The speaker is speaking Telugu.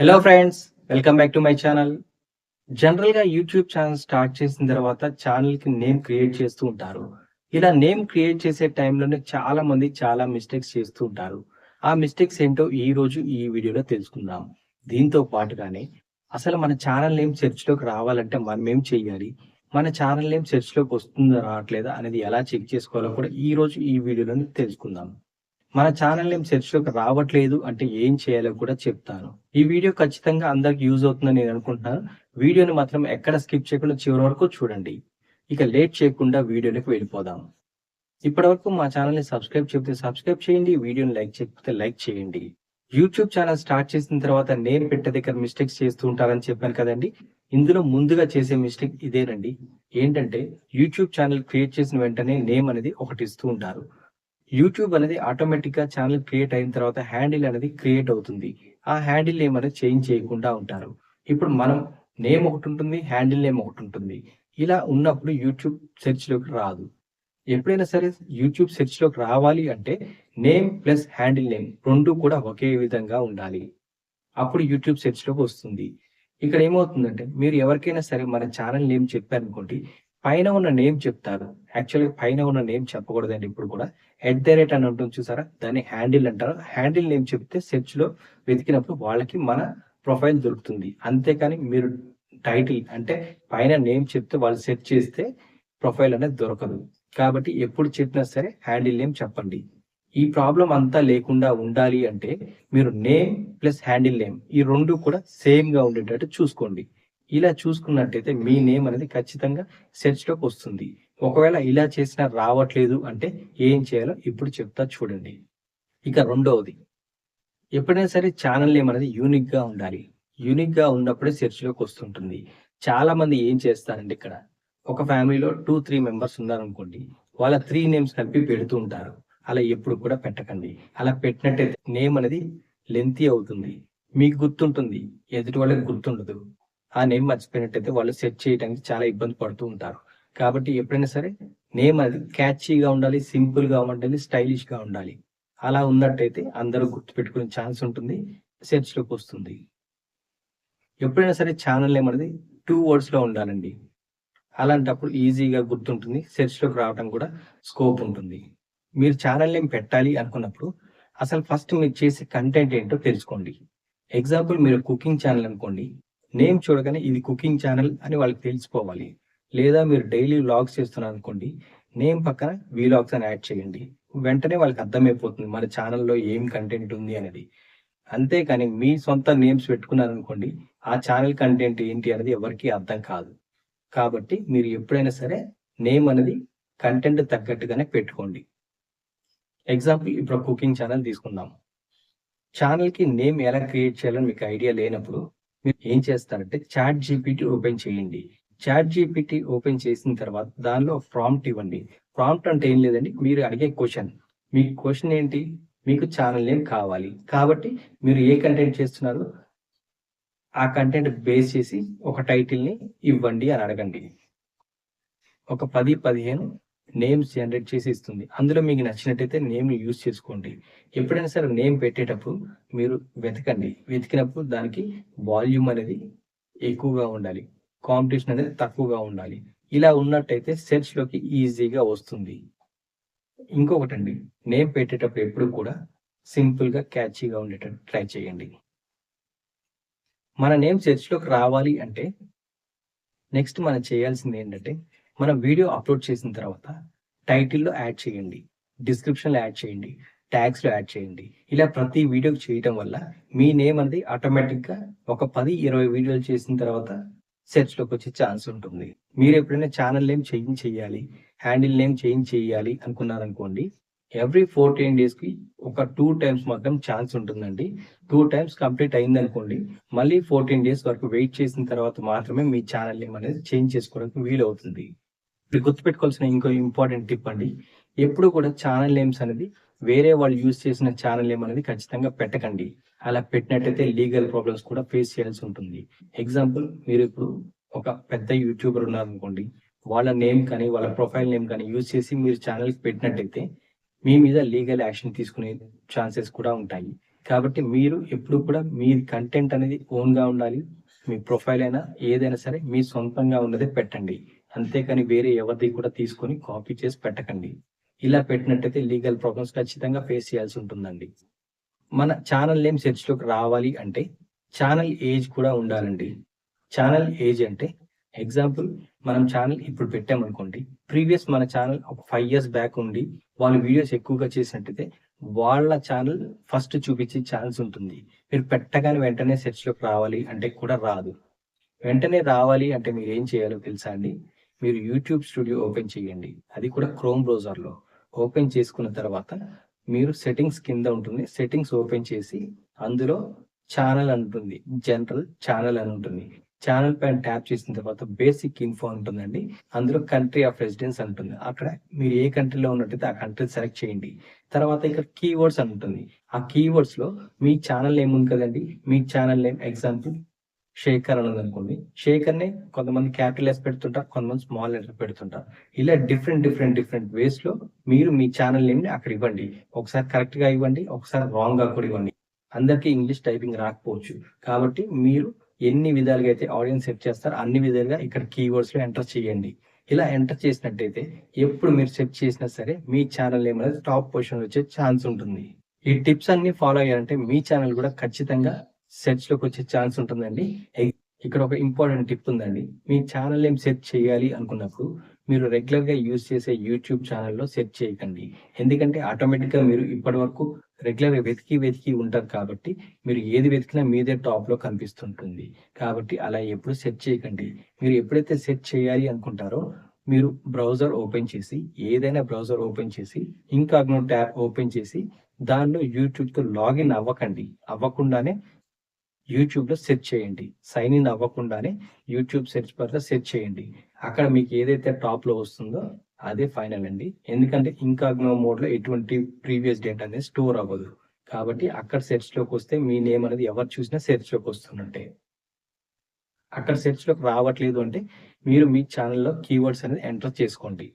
Hello friends, welcome back to my channel. జనరల్‌గా యూట్యూబ్ ఛానల్ స్టార్ట్ చేసిన తర్వాత ఛానల్‌కి నేమ్ క్రియేట్ చేస్తూ ఉంటారు. ఇలా నేమ్ క్రియేట్ చేసే టైంలోనే చాలామంది చాలా మిస్టేక్స్ చేస్తూ ఉంటారు. ఆ మిస్టేక్స్ ఏంటో ఈరోజు ఈ వీడియోలో తెలుసుకుందాం. దీంతో పాటుగానే అసలు మన ఛానల్ నేమ్ సెర్చ్‌లోకి రావాలంటే మనం ఏం చేయాలి? మన ఛానల్ నేమ్ సెర్చ్‌లోకి వస్తుందా రావట్లేదా అనేది ఎలా చెక్ చేసుకోవాలో కూడా ఈరోజు ఈ వీడియోలోనే తెలుసుకుందాం. మన ఛానల్ నేమ్ సెర్చ్‌లోకి రావట్లేదు అంటే ఏం చేయాలో కూడా చెప్తాను. ఈ వీడియో ఖచ్చితంగా అందరికి యూజ్ అవుతుందని నేను అనుకుంటున్నాను. వీడియోని మాత్రం ఎక్కడ స్కిప్ చేయకుండా చివరి వరకు చూడండి. ఇక లేట్ చేయకుండా వీడియోలోకి వెళ్ళిపోదాం. ఇప్పటివరకు మా ఛానల్‌ని సబ్స్క్రైబ్ చేయకపోతే సబ్స్క్రైబ్ చేయండి. వీడియోని లైక్ చేయకపోతే లైక్ చేయండి. యూట్యూబ్ ఛానల్ స్టార్ట్ చేసిన తర్వాత నేమ్ పెట్టే దగ్గర మిస్టేక్స్ చేస్తూ ఉంటారని చెప్పాను కదండీ! ఇందులో ముందుగా చేసే మిస్టేక్ ఇదేనండి. ఏంటంటే యూట్యూబ్ ఛానల్ క్రియేట్ చేసిన వెంటనే నేమ్ అనేది ఒకటి ఇస్తూ ఉంటారు. యూట్యూబ్ అనేది ఆటోమేటిక్‌గా ఛానెల్ క్రియేట్ అయిన తర్వాత హ్యాండిల్ అనేది క్రియేట్ అవుతుంది. ఆ హ్యాండిల్ నేమ్ అనేది చేంజ్ చేయకుండా ఉంటారు. ఇప్పుడు మనం నేమ్ ఒకటుంటుంది. హ్యాండిల్ నేమ్ ఒకటుంటుంది. ఇలా ఉన్నప్పుడు యూట్యూబ్ సెర్చ్‌లోకి రాదు. ఎప్పుడైనా సరే యూట్యూబ్ సెర్చ్‌లోకి రావాలి అంటే నేమ్ ప్లస్ హ్యాండిల్ నేమ్ 2 కూడా ఒకే విధంగా ఉండాలి. అప్పుడు యూట్యూబ్ సెర్చ్‌లోకి వస్తుంది. ఇక్కడ ఏమవుతుందంటే మీరు ఎవరికైనా సరే మన ఛానెల్ నేమ్ చెప్పారనుకోండి, పైన ఉన్న నేమ్ చెప్తారు. యాక్చువల్‌గా పైన ఉన్న నేమ్ చెప్పకూడదండి ఎప్పుడు కూడా. ఎట్ ద రేట్ అని ఉంటుంది చూసారా? దాన్ని హ్యాండిల్ అంటారు. హ్యాండిల్ నేమ్ చెప్తే సెర్చ్‌లో వెతికినప్పుడు వాళ్ళకి మన ప్రొఫైల్ దొరుకుతుంది. అంతేకాని మీరు టైటిల్ అంటే పైన నేమ్ చెప్తే వాళ్ళు సెర్చ్ చేస్తే ప్రొఫైల్ అనేది దొరకదు. కాబట్టి ఎప్పుడు చెప్పినా సరే హ్యాండిల్ నేమ్ చెప్పండి. ఈ ప్రాబ్లమ్ అంతా లేకుండా ఉండాలి అంటే మీరు నేమ్ ప్లస్ హ్యాండిల్ నేమ్ ఈ 2 కూడా సేమ్‌గా ఉండేటట్టు చూసుకోండి. ఇలా చూసుకున్నట్టయితే మీ నేమ్ అనేది ఖచ్చితంగా సెర్చ్‌లోకి వస్తుంది. ఒకవేళ ఇలా చేసినా రావట్లేదు అంటే ఏం చేయాలో ఇప్పుడు చెప్తా చూడండి. ఇక రెండవది, ఎప్పుడైనా సరే ఛానల్ నేమ్ అనేది యూనిక్‌గా ఉండాలి. యూనిక్‌గా ఉన్నప్పుడే సెర్చ్‌లోకి వస్తుంటుంది. చాలామంది ఏం చేస్తారంటే ఇక్కడ, ఒక ఫ్యామిలీలో 2, 3 మెంబర్స్ ఉన్నారనుకోండి. వాళ్ళ 3 నేమ్స్ కలిపి పెడుతూ ఉంటారు. అలా ఎప్పుడు కూడా పెట్టకండి. అలా పెట్టినట్టయితే నేమ్ అనేది లెంతీ అవుతుంది. మీకు గుర్తుంటుంది. ఎదుటి వాళ్ళకి గుర్తుండదు. ఆ నేమ్ మర్చిపోయినట్టయితే వాళ్ళు సెర్చ్ చేయడానికి చాలా ఇబ్బంది పడుతూ ఉంటారు. కాబట్టి ఎప్పుడైనా సరే నేమ్ అనేది క్యాచీగా ఉండాలి, సింపుల్‌గా ఉండాలి, స్టైలిష్‌గా ఉండాలి. అలా ఉన్నట్టయితే అందరూ గుర్తుపెట్టుకునే ఛాన్స్ ఉంటుంది. సెర్చ్‌లోకొస్తుంది. ఎప్పుడైనా సరే ఛానల్ నేమ్ అనేది 2 వర్డ్స్‌లో ఉండాలండి. అలాంటప్పుడు ఈజీగా గుర్తుంటుంది. సెర్చ్‌లోకి రావడం కూడా స్కోప్ ఉంటుంది. మీరు ఛానల్ నేమ్ పెట్టాలి అనుకున్నప్పుడు అసలు ఫస్ట్ మీరు చేసే కంటెంట్ ఏంటో తెలుసుకోండి. ఎగ్జాంపుల్ మీరు కుకింగ్ ఛానల్ అనుకోండి. నేమ్ చూడగానే ఇది కుకింగ్ ఛానల్ అని వాళ్ళకి తెలిసిపోవాలి. లేదా మీరు డైలీ వ్లాగ్స్ చేస్తున్నారనుకోండి. నేమ్ పక్కన వీలాగ్స్ అని యాడ్ చేయండి. వెంటనే వాళ్ళకి అర్థమైపోతుంది మన ఛానల్‌లో ఏం కంటెంట్ ఉంది అనేది. అంతేకాని మీ సొంత నేమ్స్ పెట్టుకున్నారనుకోండి. ఆ ఛానల్ కంటెంట్ ఏంటి అనేది ఎవరికీ అర్థం కాదు. కాబట్టి మీరు ఎప్పుడైనా సరే నేమ్ అనేది కంటెంట్ తగ్గట్టుగానే పెట్టుకోండి. ఎగ్జాంపుల్ ఇప్పుడు కుకింగ్ ఛానల్ తీసుకుందాం. ఛానల్‌కి నేమ్ ఎలా క్రియేట్ చేయాలో మీకు ఐడియా లేనప్పుడు మీరు ఏం చేస్తారంటే చాట్ జీపీటీ ఓపెన్ చేయండి. చాట్ జీపీటీ ఓపెన్ చేసిన తర్వాత దానిలో ప్రాంప్ట్ ఇవ్వండి. ప్రాంప్ట్ అంటే ఏం లేదండి. మీరు అడిగే క్వెషన్. మీ క్వెషన్ ఏంటి? మీకు ఛానల్ నేమ్ కావాలి. కాబట్టి మీరు ఏ కంటెంట్ చేస్తున్నారు? ఆ కంటెంట్ బేస్ చేసి ఒక టైటిల్‌ని ఇవ్వండి అని అడగండి. ఒక 10, 15 నేమ్స్ జనరేట్ చేసి ఇస్తుంది. అందులో మీకు నచ్చినట్టయితే నేమ్‌ని యూజ్ చేసుకోండి. ఎప్పుడైనా సరే నేమ్ పెట్టేటప్పుడు మీరు వెతకండి. వెతికినప్పుడు దానికి వాల్యూమ్ అనేది ఎక్కువగా ఉండాలి. కాంపిటీషన్ అనేది తక్కువగా ఉండాలి. ఇలా ఉన్నట్టయితే సెర్చ్‌లోకి ఈజీగా వస్తుంది. ఇంకొకటండి, నేమ్ పెట్టేటప్పుడు ఎప్పుడు కూడా సింపుల్‌గా, క్యాచీగా ఉండేటట్టు ట్రై చేయండి. మన నేమ్ సెర్చ్‌లోకి రావాలి అంటే నెక్స్ట్ మనం చేయాల్సిందేంటంటే, మనం వీడియో అప్‌లోడ్ చేసిన తర్వాత టైటిల్‌లో యాడ్ చేయండి. డిస్క్రిప్షన్‌లో యాడ్ చేయండి. ట్యాగ్స్‌లో యాడ్ చేయండి. ఇలా ప్రతి వీడియోకి చేయటం వల్ల మీ నేమ్ అనేది ఆటోమేటిక్‌గా ఒక 10, 20 వీడియోలు చేసిన తర్వాత సెర్చ్‌లోకొచ్చే ఛాన్స్ ఉంటుంది. మీరెప్పుడైనా ఛానల్ నేమ్ చేంజ్ చేయాలి, హ్యాండిల్ నేమ్ చేంజ్ చేయాలి అనుకున్నారనుకోండి, ఎవ్రీ 14 డేస్‌కి ఒక 2 టైమ్స్ మాత్రం ఛాన్స్ ఉంటుందండి. 2 టైమ్స్ కంప్లీట్ అయిందనుకోండి, మళ్ళీ 14 డేస్ వరకు వెయిట్ చేసిన తర్వాత మాత్రమే మీ ఛానల్ నేమ్ అనేది చేంజ్ చేసుకోవడానికి వీలవుతుంది. మీరు గుర్తుపెట్టుకోవాల్సిన ఇంకో ఇంపార్టెంట్ టిప్ అండి. ఎప్పుడు కూడా ఛానల్ నేమ్స్ అనేది వేరే వాళ్ళు యూజ్ చేసిన ఛానల్ నేమ్ అనేది ఖచ్చితంగా పెట్టకండి. అలా పెట్టినట్టయితే లీగల్ ప్రాబ్లమ్స్ కూడా ఫేస్ చేయాల్సి ఉంటుంది. ఎగ్జాంపుల్ మీరిప్పుడు ఒక పెద్ద యూట్యూబర్ ఉన్నారనుకోండి. వాళ్ళ నేమ్ కానీ, వాళ్ళ ప్రొఫైల్ నేమ్ కానీ యూజ్ చేసి మీరు ఛానల్‌కి పెట్టినట్టయితే మీ మీద లీగల్ యాక్షన్ తీసుకునే ఛాన్సెస్ కూడా ఉంటాయి. కాబట్టి మీరు ఎప్పుడు కూడా మీ కంటెంట్ అనేది ఓన్‌గా ఉండాలి. మీ ప్రొఫైల్ అయినా ఏదైనా సరే మీ సొంతంగా ఉన్నదే పెట్టండి. అంతేకాని వేరే ఎవరిది కూడా తీసుకొని కాపీ చేసి పెట్టకండి. ఇలా పెట్టినట్టయితే లీగల్ ప్రాబ్లమ్స్ ఖచ్చితంగా ఫేస్ చేయాల్సి ఉంటుందండి. మన ఛానల్ నేమ్ సెర్చ్‌లోకి రావాలి అంటే ఛానల్ ఏజ్ కూడా ఉండాలండి. ఛానల్ ఏజ్ అంటే ఎగ్జాంపుల్ మనం ఛానల్ ఇప్పుడు పెట్టామనుకోండి. ప్రీవియస్ మన ఛానల్ ఒక 5 ఇయర్స్ బ్యాక్ ఉండి వాళ్ళు వీడియోస్ ఎక్కువగా చేసినట్టయితే వాళ్ళ ఛానల్ ఫస్ట్ చూపించే ఛాన్స్ ఉంటుంది. మీరు పెట్టగానే వెంటనే సెర్చ్‌లోకి రావాలి అంటే కూడా రాదు. వెంటనే రావాలి అంటే మీరేం చేయాలో తెలుసా అండి? మీరు యూట్యూబ్ స్టూడియో ఓపెన్ చేయండి. అది కూడా క్రోమ్ బ్రౌజర్‌లో. ఓపెన్ చేసుకున్న తర్వాత మీరు సెట్టింగ్స్ కింద ఉంటుంది. సెట్టింగ్స్ ఓపెన్ చేసి అందులో ఛానెల్ అని ఉంటుంది. జనరల్ ఛానెల్ అని ఉంటుంది. ఛానెల్ పైన ట్యాప్ చేసిన తర్వాత బేసిక్ ఇన్ఫో ఉంటుందండి. అందులో కంట్రీ ఆఫ్ రెసిడెన్స్ అని ఉంటుంది. అక్కడ మీరు ఏ కంట్రీలో ఉన్నట్టయితే ఆ కంట్రీ సెలెక్ట్ చేయండి. తర్వాత ఇక్కడ కీవర్డ్స్ అని ఉంటుంది. ఆ కీవర్డ్స్‌లో మీ ఛానల్ నేమ్ ఉంది కదండీ! మీ ఛానల్ నేమ్ ఎగ్జాంపుల్ శేఖర్ అని ఉందనుకోండి. శేఖర్‌ని కొంతమంది క్యాపిటల్ ఎస్ పెడుతుంటారు. కొంతమంది స్మాల్ లెటర్ పెడుతుంటారు. ఇలా డిఫరెంట్ వేస్‌లో మీరు మీ ఛానల్ నేమ్‌ని అక్కడ ఇవ్వండి. ఒకసారి కరెక్ట్‌గా ఇవ్వండి. ఒకసారి రాంగ్‌గా కూడా ఇవ్వండి. అందరికీ ఇంగ్లీష్ టైపింగ్ రాకపోవచ్చు. కాబట్టి మీరు ఎన్ని విధాలుగా అయితే ఆడియన్స్ సెట్ చేస్తారో అన్ని విధాలుగా ఇక్కడ కీవర్డ్స్‌లో ఎంటర్ చేయండి. ఇలా ఎంటర్ చేసినట్టయితే ఎప్పుడు మీరు సెర్చ్ చేసినా సరే మీ ఛానల్ నేమ్ అనేది టాప్ పొజిషన్‌లో వచ్చే ఛాన్స్ ఉంటుంది. ఈ టిప్స్ అన్నీ ఫాలో అయ్యారంటే మీ ఛానల్ కూడా ఖచ్చితంగా సెర్చ్‌లోకి వచ్చే ఛాన్స్ ఉంటుందండి. ఇక్కడ ఒక ఇంపార్టెంట్ టిప్ ఉందండి. మీ ఛానల్ నేమ్ సెర్చ్ చేయాలి అనుకున్నప్పుడు మీరు రెగ్యులర్‌గా యూజ్ చేసే యూట్యూబ్ ఛానెల్‌లో సెర్చ్ చేయకండి. ఎందుకంటే ఆటోమేటిక్‌గా మీరు ఇప్పటివరకు రెగ్యులర్‌గా వెతికి ఉంటారు కాబట్టి మీరు ఏది వెతికినా మీదే టాప్‌లో కనిపిస్తుంటుంది. కాబట్టి అలా ఎప్పుడు సెర్చ్ చేయకండి. మీరు ఎప్పుడైతే సెర్చ్ చేయాలి అనుకుంటారో మీరు బ్రౌజర్ ఓపెన్ చేసి ఏదైనా బ్రౌజర్ ఓపెన్ చేసి ఇన్కాగ్నో ట్యాబ్ ఓపెన్ చేసి దానిలో యూట్యూబ్‌తో లాగిన్ అవ్వకండి. అవ్వకుండానే యూట్యూబ్‌లో సెర్చ్ చేయండి. సైన్ ఇన్ అవ్వకుండానే యూట్యూబ్ సెర్చ్ బార్‌లో సెర్చ్ చేయండి. అక్కడ మీకు ఏదైతే టాప్‌లో వస్తుందో అదే ఫైనల్ అండి. ఎందుకంటే ఇన్కాగ్నో మోడ్‌లో ఎటువంటి ప్రీవియస్ డేటా అనేది స్టోర్ అవ్వదు. కాబట్టి అక్కడ సెర్చ్‌లోకొస్తే మీ నేమ్ అనేది ఎవరు చూసినా సెర్చ్‌లోకి వస్తున్నట్టే. అక్కడ సెర్చ్‌లోకి రావట్లేదు అంటే మీరు మీ ఛానెల్‌లో కీవర్డ్స్ అనేది ఎంటర్ చేసుకోండి.